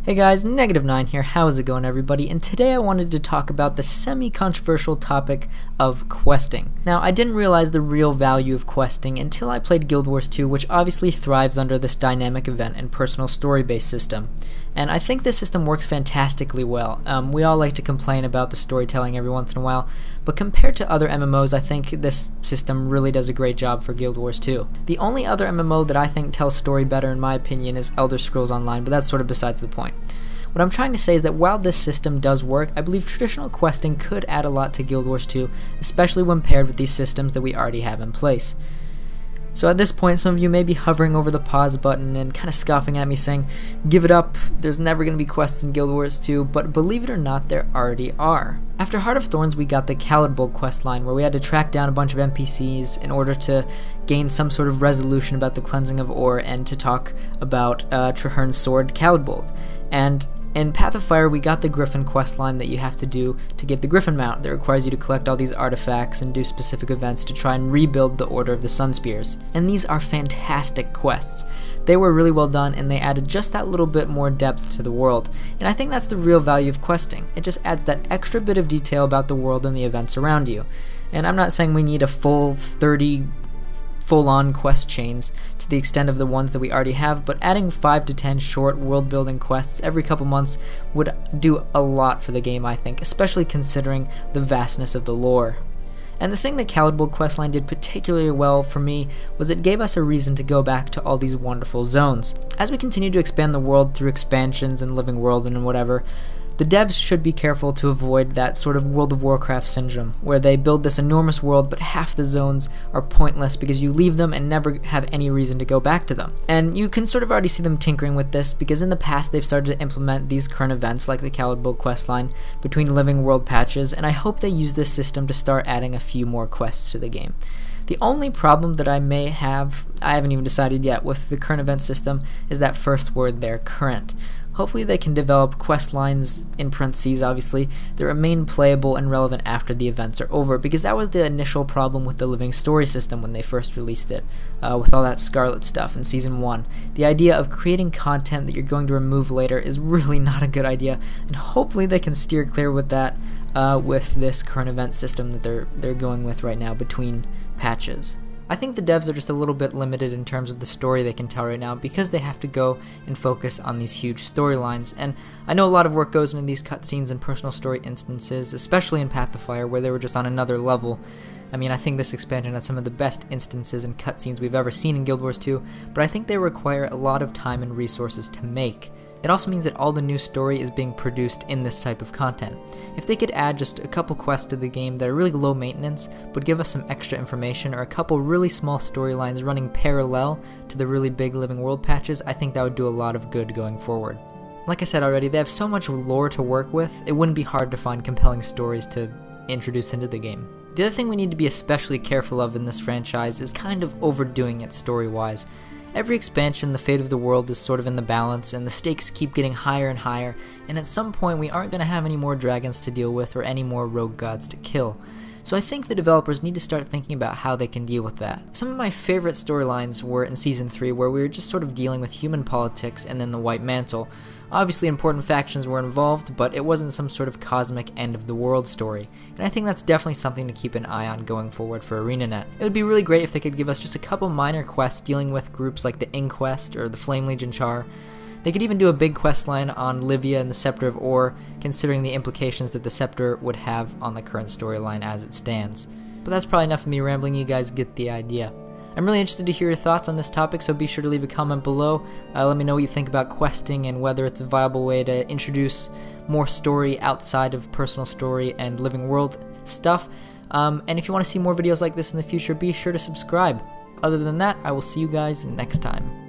Hey guys, Negative9 here, how's it going everybody? And today I wanted to talk about the semi-controversial topic of questing. Now, I didn't realize the real value of questing until I played Guild Wars 2, which obviously thrives under this dynamic event and personal story-based system. And I think this system works fantastically well. We all like to complain about the storytelling every once in a while, but compared to other MMOs, I think this system really does a great job for Guild Wars 2. The only other MMO that I think tells story better in my opinion is Elder Scrolls Online, but that's sort of besides the point. What I'm trying to say is that while this system does work, I believe traditional questing could add a lot to Guild Wars 2, especially when paired with these systems that we already have in place. So at this point, some of you may be hovering over the pause button and kind of scoffing at me saying, give it up, there's never going to be quests in Guild Wars 2, but believe it or not, there already are. After Heart of Thorns, we got the Caldbold questline, where we had to track down a bunch of NPCs in order to gain some sort of resolution about the cleansing of ore and to talk about Traherne's sword, Caldbold. And in Path of Fire, we got the Griffin questline that you have to do to get the Griffin mount that requires you to collect all these artifacts and do specific events to try and rebuild the Order of the Sun Spears. And these are fantastic quests. They were really well done and they added just that little bit more depth to the world. And I think that's the real value of questing. It just adds that extra bit of detail about the world and the events around you. And I'm not saying we need a full 30 full-on quest chains to the extent of the ones that we already have, but adding 5 to 10 short world-building quests every couple months would do a lot for the game, I think, especially considering the vastness of the lore. And the thing that Caldbold questline did particularly well for me was it gave us a reason to go back to all these wonderful zones. As we continue to expand the world through expansions and Living World and whatever, the devs should be careful to avoid that sort of World of Warcraft syndrome, where they build this enormous world but half the zones are pointless because you leave them and never have any reason to go back to them. And you can sort of already see them tinkering with this because in the past they've started to implement these current events like the Caldbold questline between Living World patches, and I hope they use this system to start adding a few more quests to the game. The only problem that I may have, I haven't even decided yet, with the current event system is that first word there, current. Hopefully they can develop quest lines, in parentheses obviously, that remain playable and relevant after the events are over, because that was the initial problem with the Living Story system when they first released it, with all that Scarlet stuff in Season 1. The idea of creating content that you're going to remove later is really not a good idea, and hopefully they can steer clear with that with this current event system that they're going with right now between patches. I think the devs are just a little bit limited in terms of the story they can tell right now because they have to go and focus on these huge storylines, and I know a lot of work goes into these cutscenes and personal story instances, especially in Path of Fire where they were just on another level. I mean, I think this expansion has some of the best instances and cutscenes we've ever seen in Guild Wars 2, but I think they require a lot of time and resources to make. It also means that all the new story is being produced in this type of content. If they could add just a couple quests to the game that are really low maintenance, but give us some extra information, or a couple really small storylines running parallel to the really big Living World patches, I think that would do a lot of good going forward. Like I said already, they have so much lore to work with, it wouldn't be hard to find compelling stories to introduce into the game. The other thing we need to be especially careful of in this franchise is kind of overdoing it story-wise. Every expansion, the fate of the world is sort of in the balance, and the stakes keep getting higher and higher, and at some point we aren't going to have any more dragons to deal with or any more rogue gods to kill. So I think the developers need to start thinking about how they can deal with that. Some of my favorite storylines were in Season 3, where we were just sort of dealing with human politics and then the White Mantle. Obviously important factions were involved, but it wasn't some sort of cosmic end-of-the-world story, and I think that's definitely something to keep an eye on going forward for ArenaNet. It would be really great if they could give us just a couple minor quests dealing with groups like the Inquest or the Flame Legion Char. They could even do a big questline on Livia and the Scepter of Ore, considering the implications that the Scepter would have on the current storyline as it stands. But that's probably enough of me rambling, you guys get the idea. I'm really interested to hear your thoughts on this topic, so be sure to leave a comment below. Let me know what you think about questing and whether it's a viable way to introduce more story outside of personal story and Living World stuff. And if you want to see more videos like this in the future, be sure to subscribe. Other than that, I will see you guys next time.